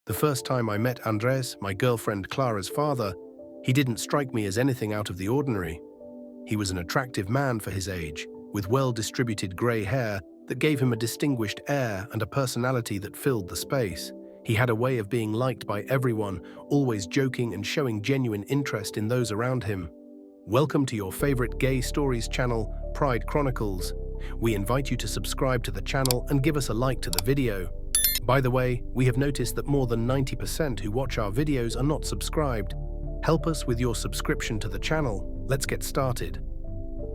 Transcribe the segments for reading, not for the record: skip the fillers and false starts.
The first time I met Andres, my girlfriend Clara's father, he didn't strike me as anything out of the ordinary. He was an attractive man for his age, with well-distributed grey hair that gave him a distinguished air and a personality that filled the space. He had a way of being liked by everyone, always joking and showing genuine interest in those around him. Welcome to your favorite gay stories channel, Pride Chronicles. We invite you to subscribe to the channel and give us a like to the video. By the way, we have noticed that more than 90% who watch our videos are not subscribed. Help us with your subscription to the channel. Let's get started.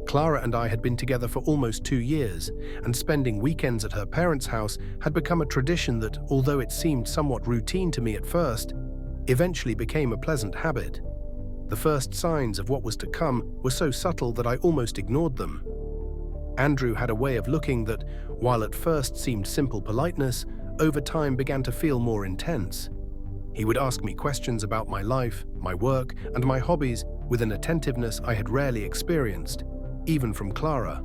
Clara and I had been together for almost 2 years, and spending weekends at her parents' house had become a tradition that, although it seemed somewhat routine to me at first, eventually became a pleasant habit. The first signs of what was to come were so subtle that I almost ignored them. Andrew had a way of looking that, while at first seemed simple politeness, over time began to feel more intense. He would ask me questions about my life, my work, and my hobbies with an attentiveness I had rarely experienced, even from Clara.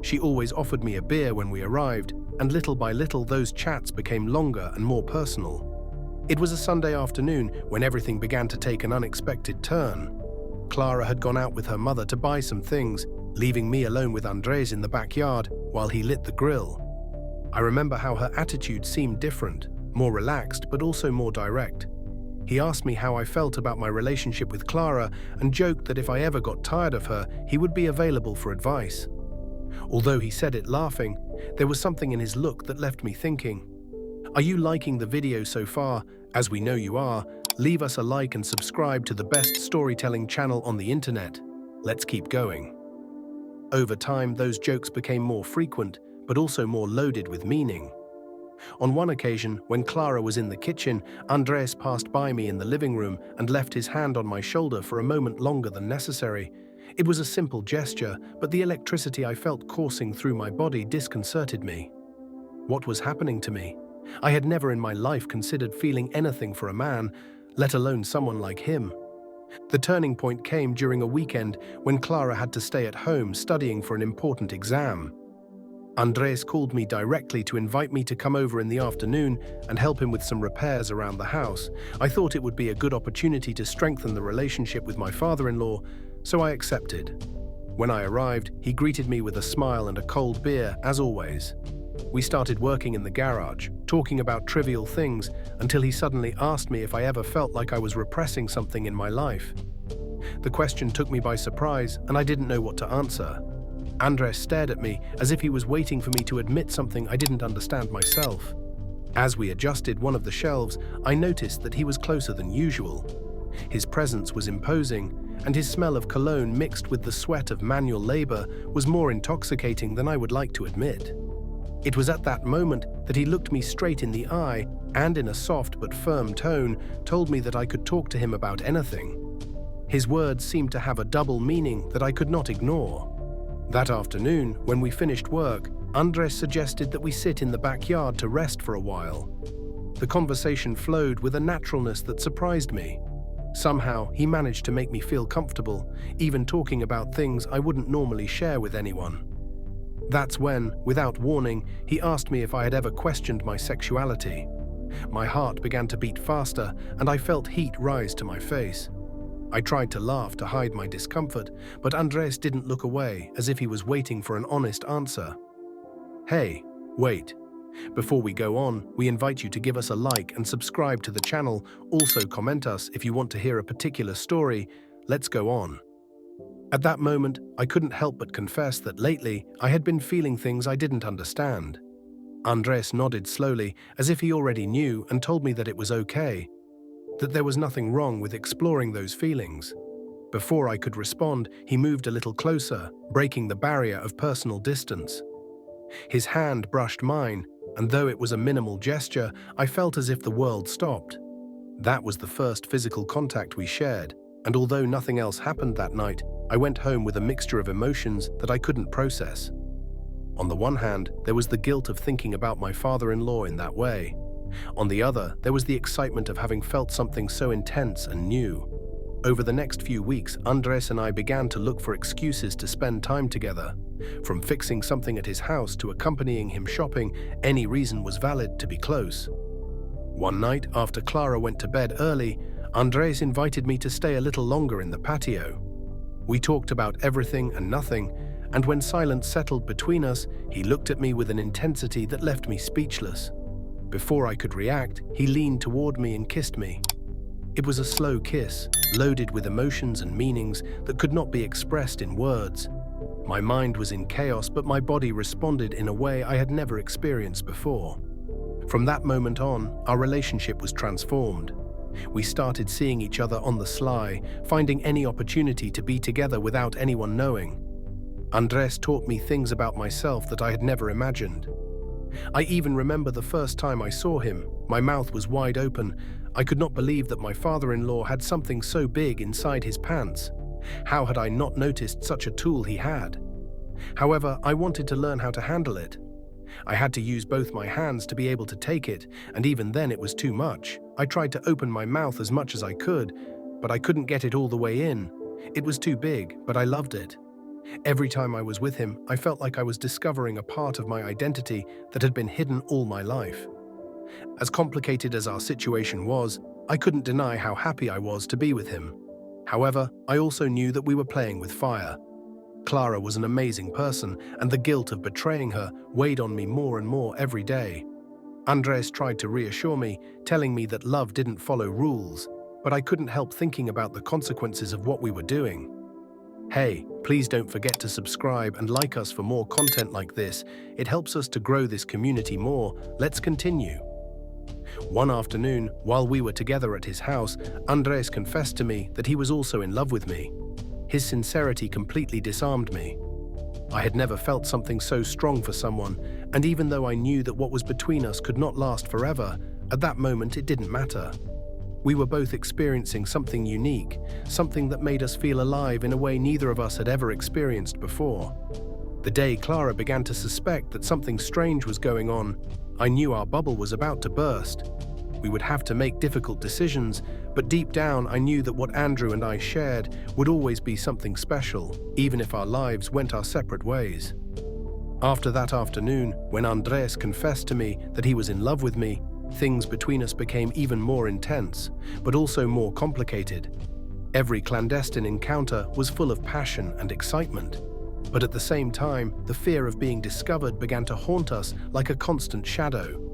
She always offered me a beer when we arrived, and little by little those chats became longer and more personal. It was a Sunday afternoon when everything began to take an unexpected turn. Clara had gone out with her mother to buy some things, leaving me alone with Andres in the backyard while he lit the grill. I remember how her attitude seemed different, more relaxed but also more direct. He asked me how I felt about my relationship with Clara and joked that if I ever got tired of her, he would be available for advice. Although he said it laughing, there was something in his look that left me thinking. Are you liking the video so far? As we know you are, leave us a like and subscribe to the best storytelling channel on the internet. Let's keep going. Over time, those jokes became more frequent, but also more loaded with meaning. On one occasion, when Clara was in the kitchen, Andres passed by me in the living room and left his hand on my shoulder for a moment longer than necessary. It was a simple gesture, but the electricity I felt coursing through my body disconcerted me. What was happening to me? I had never in my life considered feeling anything for a man, let alone someone like him. The turning point came during a weekend when Clara had to stay at home studying for an important exam. Andres called me directly to invite me to come over in the afternoon and help him with some repairs around the house. I thought it would be a good opportunity to strengthen the relationship with my father-in-law, so I accepted. When I arrived, he greeted me with a smile and a cold beer, as always. We started working in the garage, talking about trivial things, until he suddenly asked me if I ever felt like I was repressing something in my life. The question took me by surprise, and I didn't know what to answer. Andres stared at me as if he was waiting for me to admit something I didn't understand myself. As we adjusted one of the shelves, I noticed that he was closer than usual. His presence was imposing, and his smell of cologne mixed with the sweat of manual labor was more intoxicating than I would like to admit. It was at that moment that he looked me straight in the eye and, in a soft but firm tone, told me that I could talk to him about anything. His words seemed to have a double meaning that I could not ignore. That afternoon, when we finished work, Andres suggested that we sit in the backyard to rest for a while. The conversation flowed with a naturalness that surprised me. Somehow, he managed to make me feel comfortable, even talking about things I wouldn't normally share with anyone. That's when, without warning, he asked me if I had ever questioned my sexuality. My heart began to beat faster, and I felt heat rise to my face. I tried to laugh to hide my discomfort, but Andres didn't look away, as if he was waiting for an honest answer. Hey, wait. Before we go on, we invite you to give us a like and subscribe to the channel. Also comment us if you want to hear a particular story. Let's go on. At that moment, I couldn't help but confess that lately I had been feeling things I didn't understand. Andres nodded slowly, as if he already knew, and told me that it was okay, that there was nothing wrong with exploring those feelings. Before I could respond, he moved a little closer, breaking the barrier of personal distance. His hand brushed mine, and though it was a minimal gesture, I felt as if the world stopped. That was the first physical contact we shared, and although nothing else happened that night, I went home with a mixture of emotions that I couldn't process. On the one hand, there was the guilt of thinking about my father-in-law in that way. On the other, there was the excitement of having felt something so intense and new. Over the next few weeks, Andres and I began to look for excuses to spend time together. From fixing something at his house to accompanying him shopping, any reason was valid to be close. One night, after Clara went to bed early, Andres invited me to stay a little longer in the patio. We talked about everything and nothing, and when silence settled between us, he looked at me with an intensity that left me speechless. Before I could react, he leaned toward me and kissed me. It was a slow kiss, loaded with emotions and meanings that could not be expressed in words. My mind was in chaos, but my body responded in a way I had never experienced before. From that moment on, our relationship was transformed. We started seeing each other on the sly, finding any opportunity to be together without anyone knowing. Andres taught me things about myself that I had never imagined. I even remember the first time I saw him. My mouth was wide open. I could not believe that my father-in-law had something so big inside his pants. How had I not noticed such a tool he had? However, I wanted to learn how to handle it. I had to use both my hands to be able to take it, and even then it was too much. I tried to open my mouth as much as I could, but I couldn't get it all the way in. It was too big, but I loved it. Every time I was with him, I felt like I was discovering a part of my identity that had been hidden all my life. As complicated as our situation was, I couldn't deny how happy I was to be with him. However, I also knew that we were playing with fire. Clara was an amazing person, and the guilt of betraying her weighed on me more and more every day. Andres tried to reassure me, telling me that love didn't follow rules, but I couldn't help thinking about the consequences of what we were doing. Hey, please don't forget to subscribe and like us for more content like this. It helps us to grow this community more. Let's continue. One afternoon, while we were together at his house, Andres confessed to me that he was also in love with me. His sincerity completely disarmed me. I had never felt something so strong for someone, and even though I knew that what was between us could not last forever, at that moment it didn't matter. We were both experiencing something unique, something that made us feel alive in a way neither of us had ever experienced before. The day Clara began to suspect that something strange was going on, I knew our bubble was about to burst. We would have to make difficult decisions, but deep down I knew that what Andrew and I shared would always be something special, even if our lives went our separate ways. After that afternoon, when Andres confessed to me that he was in love with me, things between us became even more intense, but also more complicated. Every clandestine encounter was full of passion and excitement. But at the same time, the fear of being discovered began to haunt us like a constant shadow.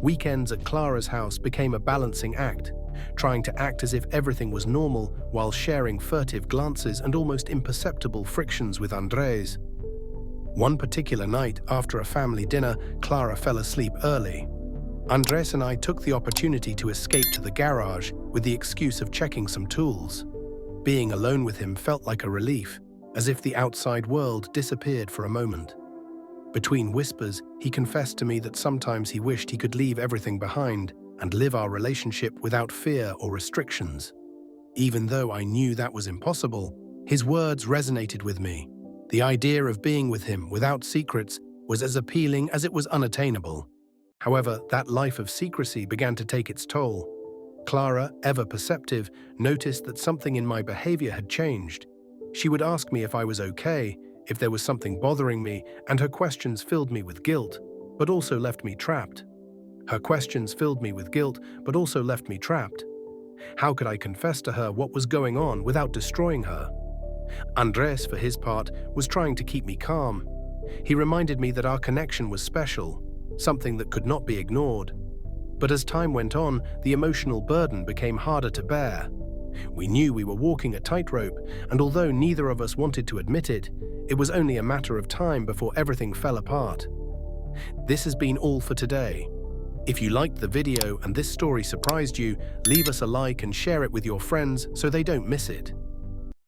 Weekends at Clara's house became a balancing act, trying to act as if everything was normal while sharing furtive glances and almost imperceptible frictions with Andres. One particular night, after a family dinner, Clara fell asleep early. Andres and I took the opportunity to escape to the garage with the excuse of checking some tools. Being alone with him felt like a relief, as if the outside world disappeared for a moment. Between whispers, he confessed to me that sometimes he wished he could leave everything behind and live our relationship without fear or restrictions. Even though I knew that was impossible, his words resonated with me. The idea of being with him without secrets was as appealing as it was unattainable. However, that life of secrecy began to take its toll. Clara, ever perceptive, noticed that something in my behavior had changed. She would ask me if I was okay, if there was something bothering me, and her questions filled me with guilt, but also left me trapped. How could I confess to her what was going on without destroying her? Andres, for his part, was trying to keep me calm. He reminded me that our connection was special, something that could not be ignored. But as time went on, the emotional burden became harder to bear. We knew we were walking a tightrope, and although neither of us wanted to admit it, it was only a matter of time before everything fell apart. This has been all for today. If you liked the video and this story surprised you, leave us a like and share it with your friends so they don't miss it.